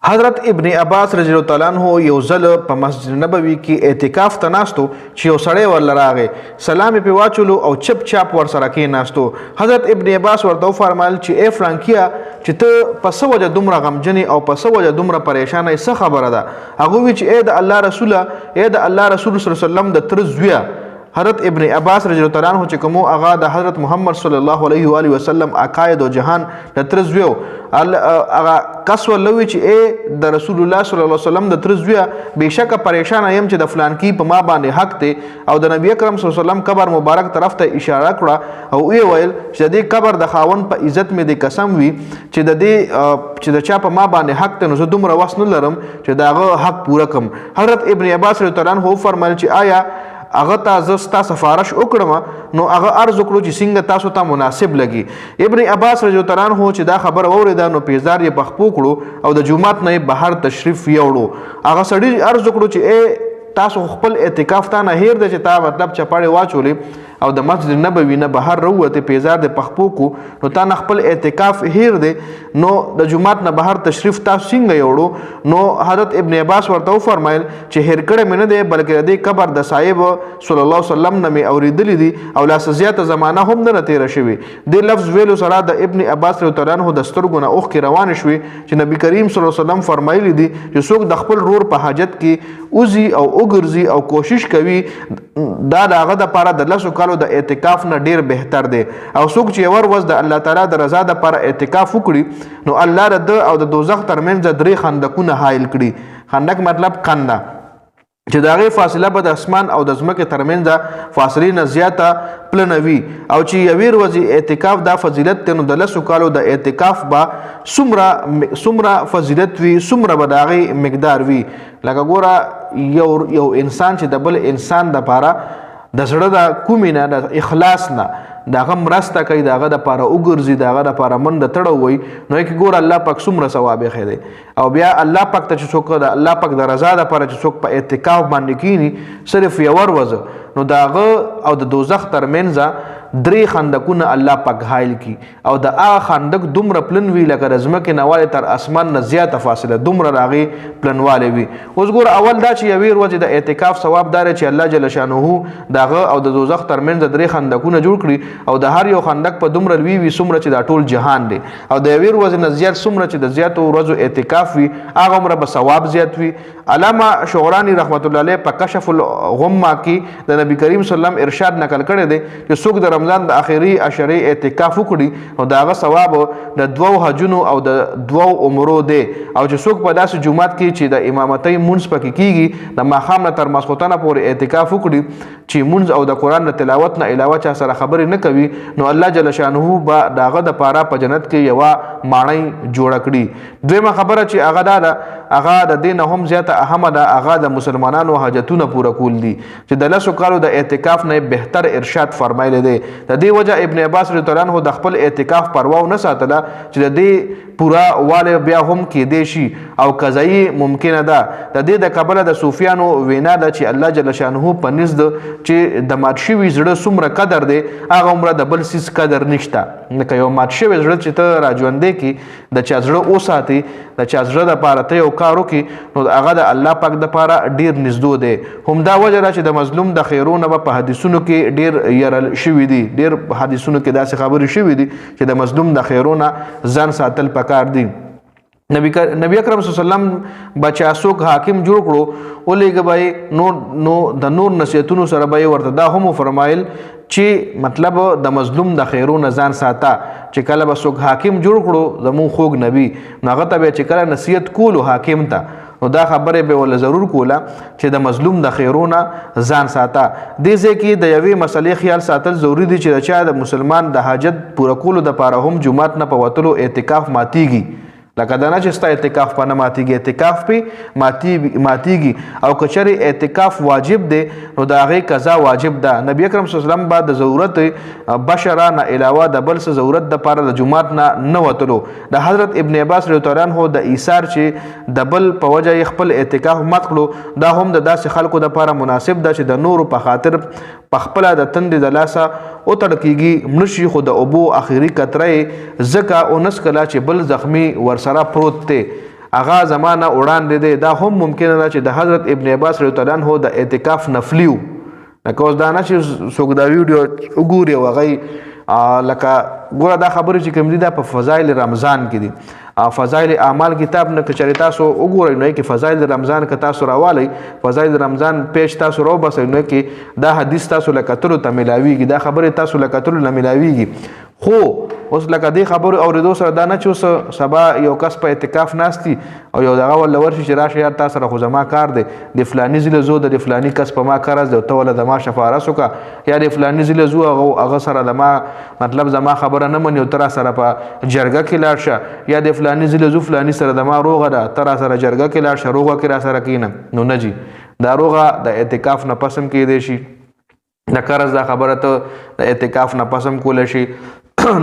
حضرت ابن عباس رضی الله تعالی عنہ یو ځل په مسجد نبوي کې اعتکاف ته ناستو چې یو سړی ورله راغی، سلام یې پرې واچولو او چپ چاپ ورسره کېناستو. حضرت ابن عباس ورته وفرمایل چې ای فرانکیه چې ته په څه وجه دومره غمجنې او په څه وجه دومره پریشانه یې، څه خبره ده؟ هغه وویل چې ای د الله رسوله، ای د الله رسول صلی الله علیه وسلم د تره زویه. حضرت ابن عباس رضی الله تعالی عنہ چې کوم هغه د حضرت محمد صلی الله علیه و آله وسلم عقاید او جهان د تره زویو، هغه کس ولوي چې ای د رسول الله صلی الله علیه وسلم د تره زویه، بېشکه پریشانه یم چې د فلان کی په ما باندې حق دی. او د نبی اکرم صلی الله علیه وسلم قبر مبارک طرف ته اشاره کړه او وی ویل چې د دې قبر د خاوند په عزت مې د قسم وي چې د دې چې د چا په ما باندې حق دی، نو زه دومره وس نه لرم چې د هغه حق پوره کړم. حضرت ابن عباس رضی الله تعالی عنہ وفرمایل چې آیا هغه ته زه ستا سفارش وکړم؟ نو هغه عرض وکړو چې څنګه تاسو ته مناسب لګي. ابن عباس رضی الله تعالی عنہ چې دا خبر واورېده نو پیزار یې پخپو کړو او د جومات نه بهر تشریف یوړو. هغه سړي عرض وکړو چې ای تاسو خپل اعتکاف ته نه هیر دی چې تا مطلب چپاړې واچولې او د مسجد نبوي نه بهر راووتې، پیزار د پخپو کو، نو تا نه خپل اعتکاف هیر دی، نو د جومات نه بهر تشریف تاسو څنګه یوړو؟ نو حضرت ابن عباس ورته وفرمایل چې هیر کړی مې نه دی، بلکې د دې قبر د صاحب صلی الله علیه وسلم نه مې اورېدلی دي او لا څه زیاته زمانه هم نه تېره شوې. دې لفظ ویلو سره د ابن عباس رضی الله تعالی عنہ د سترګو نه اوښکې روانې شوې چې نبي کریم صلی الله علیه وسلم فرمایلی دي چې څوک د خپل رور په حاجت کې وځي او وګرځي او کوشش کوي، دا د هغه دپاره د لسو کالو د اعتکاف نه ډیر بهتر دی. او څوک چې یو ورځ د الله تعالی د رضا دپاره اعتکاف وکړي نو الله د ده او د دوزخ ترمنځ 3 خندقونه حایل کړي. خندق مطلب کنده چې د هغې فاصله به د اسمان او د ځمکې ترمنځ فاصلې نه زیاته پلنه وي. او چې یوې ورځې اعتکاف دا فضیلت دی، نو د 10 کالو د اعتکاف به څومره فضیلت وي، څومره به د هغې مقدار وي. لکه ګوره یو انسان چې د بل انسان دپاره د زړه د کومې نه د اخلاص نه د هغه مرسته کوي، د هغه دپاره وګرځي، د هغه دپاره منډه تړه ووایي، نو یې کې ګوره الله پاک څومره ثواب ایښی دی. او بیا الله پاک ته چې څوک د الله پاک د رضا دپاره چې څوک په اعتکاف باندې کینی صرف یو ورځ، نو د هغه او د دوزخ ترمنځ 3 خندقونه الله پاک حایل کی. او د هغه خندق دومره پلن وي لکه د ځمکې نه والې تر اسمان نه زیاته فاصله، دومره د هغې پلنوالی وي. اوس ګوره اول دا چې یوې ورځې د اعتکاف ثواب دا دی چې الله جل شانه د هغه او د دوزخ ترمنځ 3 خندقونه جوړ کړي، او د هر یو خندق په دومره لوی وي څومره چې دا ټول جهان دی. او د یوې ورځې نه زیات څومره چې د زیاتو ورځو اعتکاف وي، هغه عمره به ثواب زیات وي. علامه شعرانی رحمت الله علیه په کشف الغمه کې د نبی کریم صلی الله علیه وسلم ارشاد نقل کړی دی چې څوک د رمضان د آخري عشرې اعتکاف وکړي نو د هغه ثواب د 2 حجونو او د 2 عمرو دی. او چې څوک په داسې جومات کې چې د امامتۍ مونځ پکې کیږي، د ماښام نه تر ماسخوتنه پورې اعتکاف وکړي، چې مونځ او د قرآن د تلاوت نه علاوه چا سره خبرې نه کوي، نو الله جل شانه به د هغه دپاره په جنت کې یوه ماڼۍ جوړه کړي. دویمه خبره چې هغه دا ده، هغه د دې نه هم زیاته اهمه ده، هغه د مسلمانانو حاجتونه پوره کول دي، چې د 10 کالو د اعتکاف نه بهتر ارشاد فرمایلی دی. د دې وجه ابن عباس رضی الله عنه د خپل اعتکاف پروا نه ساتله چې د دې پوره والی بیا هم کېدی شي او قضایي ممکنه ده. د دې د کبله د صوفیانو وینا ده چې الله جل شانه په نزد چې د مات شوي زړه څومره قدر دی، هغه عمره د بل څیز قدر نشته. لکه یو مات شوی زړه چې ته راژوندی کړي، د چا زړه وساتې، د چا زړه دپاره ته یو کار وکړي، نو هغه د الله پاک دپاره ډېر نږدو دی. همدا وجه ده چې د مظلوم د خیرونه به په حدیثونو کې ډېر یرل شوي دي، ډېر حدیثونو کې داسې خبرې شوي دي چې د مظلوم د خیرونه ځان ساتل پکار دي. نبی اکرم صلی الله علیه وسلم بچا څوک حاکم جوړ کړو ولېږه به نو د نور نصیحتونو سره به یې ورته دا هم وفرمایل چې مطلب د مظلوم د خیرونه ځان ساته، چې کله به څوک حاکم جوړ کړو زموږ خوږ نبی، نو هغه ته به چې کله نصیحت کولو حاکم ته، نو دا خبره به ول ضرور کوله چې د مظلوم د خیرونه ځان ساته. دې ځای کې د یوې مسلې خیال ساتل ضروری دی چې د چا د مسلمان د حاجت پوره کولو دپاره هم جومات نه په وتلو اعتکاف ماتیږي. لکه دا نه چې ستا اعتکاف په نه ماتیږي، اعتکاف پې ماتیږي. او که چېرې اعتکاف واجب دی نو د هغې قضا واجب ده. نبی اکرم صلی الله علیه وسلم به د ضرورت بشره نه علاوه د بل څه ضرورت دپاره د جومات نه وتلو. د حضرت ابن عباس رضی الله عنه د ایثار چې د بل په وجه یې خپل اعتکاف مات کړو، دا هم د داسې خلکو دپاره مناسب ده چې د نورو په خاطر په خپله د تندې د لاسه وتړ کېږي، مړه شي خو د اوبو آخري قطره یې ځکه ونس کله چې بل زخمي ورسره پروت دی. هغه زمانه وړاندې دی دا هم ممکنه ده چې د حضرت ابن عباس رضی الله عنه د اعتکاف نفلی و لکه اوس دا نه چې څوک دا ویډیو وګوري او هغه لکه ګوره دا خبرې چې کوم دي دا په فضایل رمضان کې دي فضایل اعمال کتاب نه که چېرې تاسو وګورئ نو کې فضایل رمضان که تاسو راوالی فضایل رمضان پیج تاسو راوباسئ نو کې دا حدیث تاسو له کتلو ته میلاویږي دا خبرې تاسو له کتلو نه میلاویږي خو اوس لکه دې خبرو اورېدو سره دا نه چې اوس سبا یو کس په اعتکاف ناست دي او یو دغه ورله ورشي چې راشه یار تا سره خو زما کار دی د فلاني ځله زو د فلاني کس په ما قرض دی او ته وله د ما شفارس وکړه یا د فلاني ځله زو هغه سره د ما مطلب زما خبره نه مني او ته را سره په جرګه کې لاړ شه یا د فلاني ځله زو فلاني سره د ما روغه ده ته را سره جرګه کې لاړ شه روغه کې را سره کښېنه نو نه جي دا روغه د اعتکاف نه پس هم کیدی شي د قرض دا خبره ته د اعتکاف نه پس هم کولی شي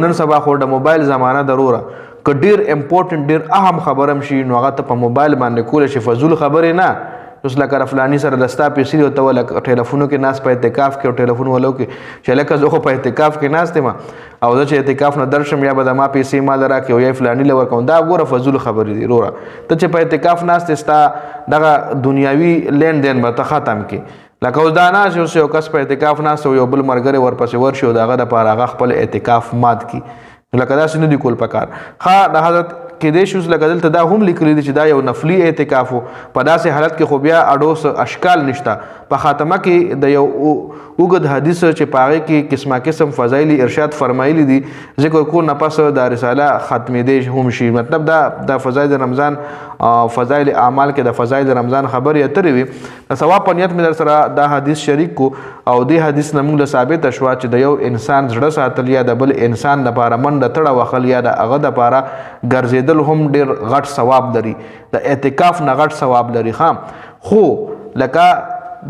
نن سبا خو د موبایل زمانه ضروره که ډیر امپورټنټ ډیر اهم خبره هم شي نو هغه ته په موبایل باندې کولی شي فضول خبرې نه اوس لکه فلاني سره د ستا پیسې دي او ته ول ټلیفونو کې ناست په اعتکاف کې او ټلیفون ولو کې چې لکه زه خو په اعتکاف کې ناست یم او زه چې اعتکاف نه درشم یا به د ما پیسې ما له راکړي او یا فلاني له ورکوم دا ګوره فضول خبرې دي وروره ته چې په اعتکاف ناست یې ستا دغه دنیاوي لین دین به ته ختم کړي لکه اوس دا نه چې اوس یو کس په اعتکاف ناست او یو بل ملګری ورپسې ورشي او د هغه دپاره هغه خپل اعتکاف مات کړي نو لکه داسې نه دي کول پکار ښه د حضرت کېدای شي اوس لکه دلته دا هم لیکلي دي چې دا یو نفلي اعتکاف و په داسې حالت کې خو بیا اډوس اشکال نشته په خاتمه کې د یو اوږد حدیث چې په هغې کې قسمه قسم فضایل ارشاد فرمایلی دي ذکر کو نه پس دا رساله ختمېدی هم شي مطلب دا فضایل رمضان فضایل اعمال کې د فضایل رمضان خبرې اترې وي د ثواب په نیت مې در سره دا حدیث شریک کو او دې حدیث نه موږ له ثابته شوه چې د یو انسان زړه ساتل یا د بل انسان دپاره منډه تړه وهل یا د هغه دپاره ګرځېدل هم ډېر غټ ثواب لري د اعتکاف نه غټ ثواب لري خو لکه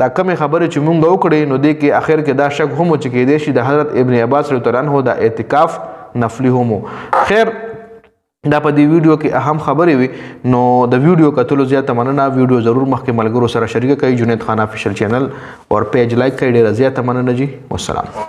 دا کمې خبرې چې مونږ وکړې نو دې کې اخر کې دا شک هم و چې کېدای شي د حضرت ابن عباس رضی الله عنه د اعتکاف نفلي هم خیر دا په دې ویډیو کې اهم خبرې وي نو د ویډیو کتلو زیاته مننه ویډیو ضرور مخکې ملګرو سره شریکه کړئ جنید خان افیشل چینل اور پیج لایک کړئ ډېره زیاته مننه جی والسلام